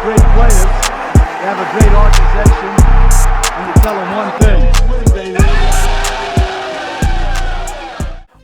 great players. They have a great organization. And you tell them one thing.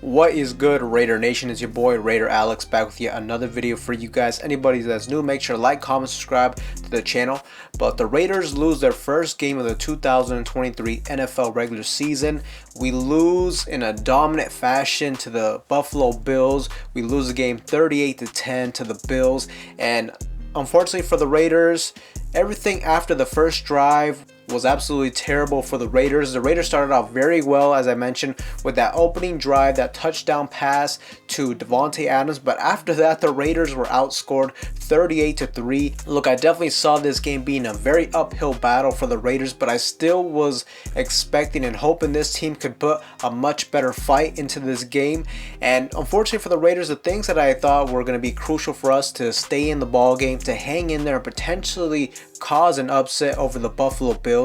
What is good, Raider Nation? It's your boy Raider Alex back with yet another video for you guys. Anybody that's new, make sure to like, comment, subscribe to the channel. But the Raiders lose their first game of the 2023 NFL regular season. We lose in a dominant fashion to the Buffalo Bills. We lose the game 38-10 to the Bills. And unfortunately for the Raiders, everything after the first drive was absolutely terrible for the Raiders. The Raiders started off very well, as I mentioned, with that opening drive, that touchdown pass to Davante Adams. But after that, the Raiders were outscored 38-3. Look, I definitely saw this game being a very uphill battle for the Raiders, but I still was expecting and hoping this team could put a much better fight into this game. And unfortunately for the Raiders, the things that I thought were going to be crucial for us to stay in the ball game, to hang in there and potentially cause an upset over the Buffalo Bills,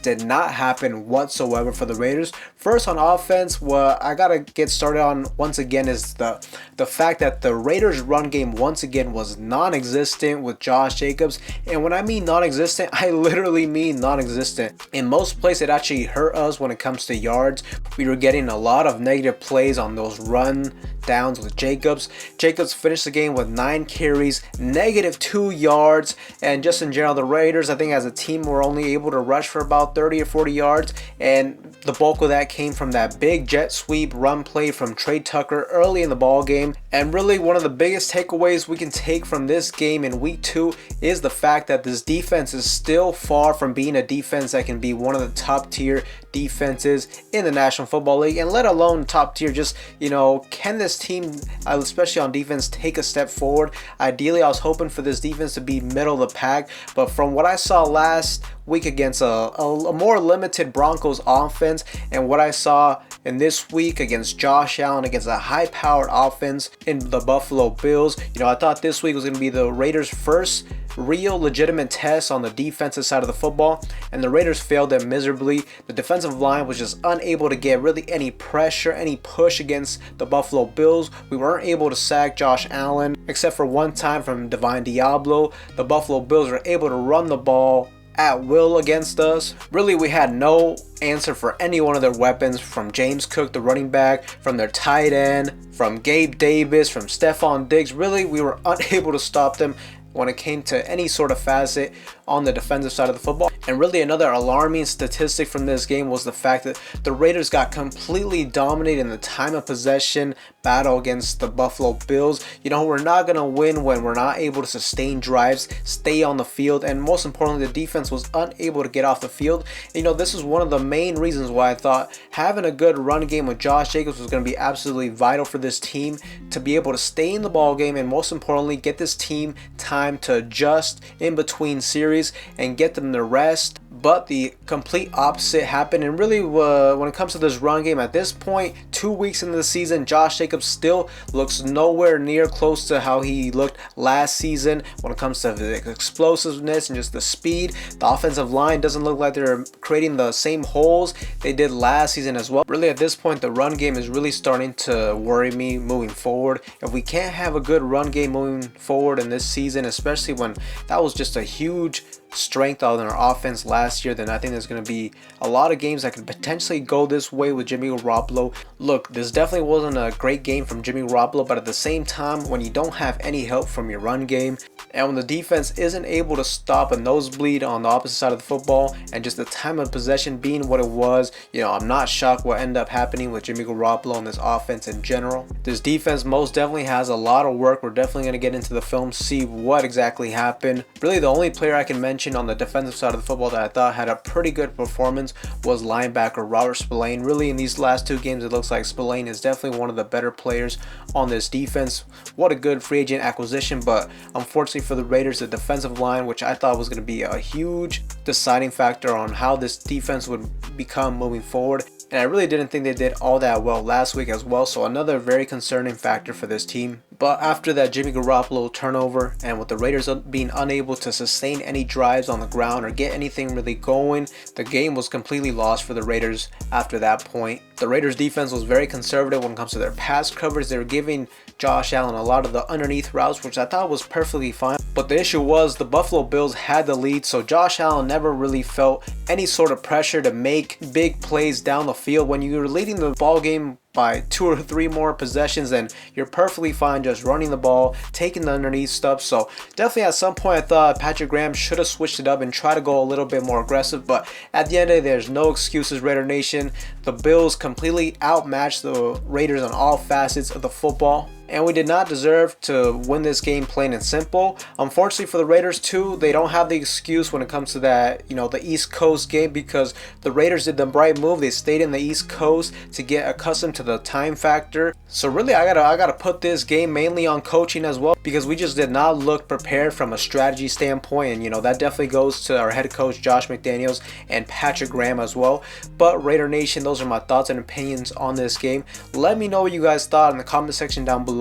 did not happen whatsoever for the Raiders. First, on offense, what I gotta get started on once again is the fact that the Raiders run game once again was non-existent with Josh Jacobs. And when I mean non-existent, I literally mean non-existent. In most plays, it actually hurt us when it comes to yards. We were getting a lot of negative plays on those run downs with Jacobs. Jacobs finished the game with 9 carries, -2 yards, and just in general, the Raiders, I think as a team, were only able to rush for about 30 or 40 yards, and the bulk of that came from that big jet sweep run play from Trey Tucker early in the ball game. And really, one of the biggest takeaways we can take from this game in week 2 is the fact that this defense is still far from being a defense that can be one of the top tier defenses in the National Football League, and let alone top tier. Just, you know, can this team, especially on defense, take a step forward? Ideally, I was hoping for this defense to be middle of the pack, but from what I saw last week against a more limited Broncos offense, and what I saw in this week against Josh Allen, against a high-powered offense in the Buffalo Bills, you know, I thought this week was going to be the Raiders' first real legitimate test on the defensive side of the football, and the Raiders failed them miserably. The defensive line was just unable to get really any pressure, any push against the Buffalo Bills. We weren't able to sack Josh Allen except for one time from Divine Diablo. The Buffalo Bills were able to run the ball at will against us. Really, we had no answer for any one of their weapons, from James Cook, the running back, from their tight end, from Gabe Davis, from Stephon Diggs. Really, we were unable to stop them when it came to any sort of facet on the defensive side of the football. And really, another alarming statistic from this game was the fact that the Raiders got completely dominated in the time of possession battle against the Buffalo Bills. You know, we're not going to win when we're not able to sustain drives, stay on the field, and most importantly, the defense was unable to get off the field. You know, this is one of the main reasons why I thought having a good run game with Josh Jacobs was going to be absolutely vital for this team to be able to stay in the ball game, and most importantly, get this team time to adjust in between series and get them to rest. But the complete opposite happened. And really, when it comes to this run game, at this point, 2 weeks into the season, Josh Jacobs still looks nowhere near close to how he looked last season when it comes to the explosiveness and just the speed. The offensive line doesn't look like they're creating the same holes they did last season as well. Really, at this point, the run game is really starting to worry me moving forward. If we can't have a good run game moving forward in this season, especially when that was just a huge strength on our offense last year, then I think there's going to be a lot of games that could potentially go this way with Jimmy Garoppolo. Look, this definitely wasn't a great game from Jimmy Garoppolo, but at the same time, when you don't have any help from your run game, and when the defense isn't able to stop a nosebleed on the opposite side of the football, and just the time of possession being what it was, you know, I'm not shocked what ended up happening with Jimmy Garoppolo and this offense in general. This defense most definitely has a lot of work. We're definitely going to get into the film, see what exactly happened. Really, the only player I can mention on the defensive side of the football that I thought had a pretty good performance was linebacker Robert Spillane. Really, in these last 2 games, it looks like Spillane is definitely one of the better players on this defense. What a good free agent acquisition, but unfortunately for the Raiders, the defensive line, which I thought was going to be a huge deciding factor on how this defense would become moving forward, and I really didn't think they did all that well last week as well. So another very concerning factor for this team But after that Jimmy Garoppolo turnover, and with the Raiders being unable to sustain any drives on the ground or get anything really going, the game was completely lost for the Raiders after that point. The Raiders defense was very conservative when it comes to their pass coverage. They were giving Josh Allen a lot of the underneath routes, which I thought was perfectly fine. But the issue was the Buffalo Bills had the lead, so Josh Allen never really felt any sort of pressure to make big plays down the field. When you're leading the ball game by 2 or 3 more possessions, then you're perfectly fine just running the ball, taking the underneath stuff. So definitely at some point I thought Patrick Graham should have switched it up and tried to go a little bit more aggressive, but at the end of the day, there's no excuses, Raider Nation. The Bills completely outmatched the Raiders on all facets of the football, and we did not deserve to win this game, plain and simple. Unfortunately for the Raiders too, they don't have the excuse when it comes to that, the East Coast game, because the Raiders did the right move. They stayed in the East Coast to get accustomed to the time factor. So really I gotta put this game mainly on coaching as well, because we just did not look prepared from a strategy standpoint, and that definitely goes to our head coach Josh McDaniels and Patrick Graham as well. But Raider Nation, those are my thoughts and opinions on this game. Let me know what you guys thought in the comment section down below.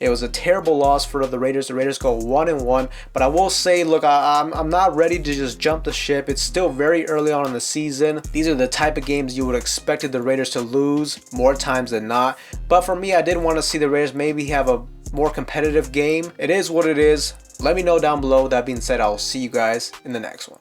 It was a terrible loss for the Raiders. The Raiders go 1-1, but I will say, look, I'm not ready to just jump the ship. It's still very early on in the season. These are the type of games you would expected the Raiders to lose more times than not. But for me, I did want to see the Raiders maybe have a more competitive game. It is what it is. Let me know down below. That being said, I'll see you guys in the next one.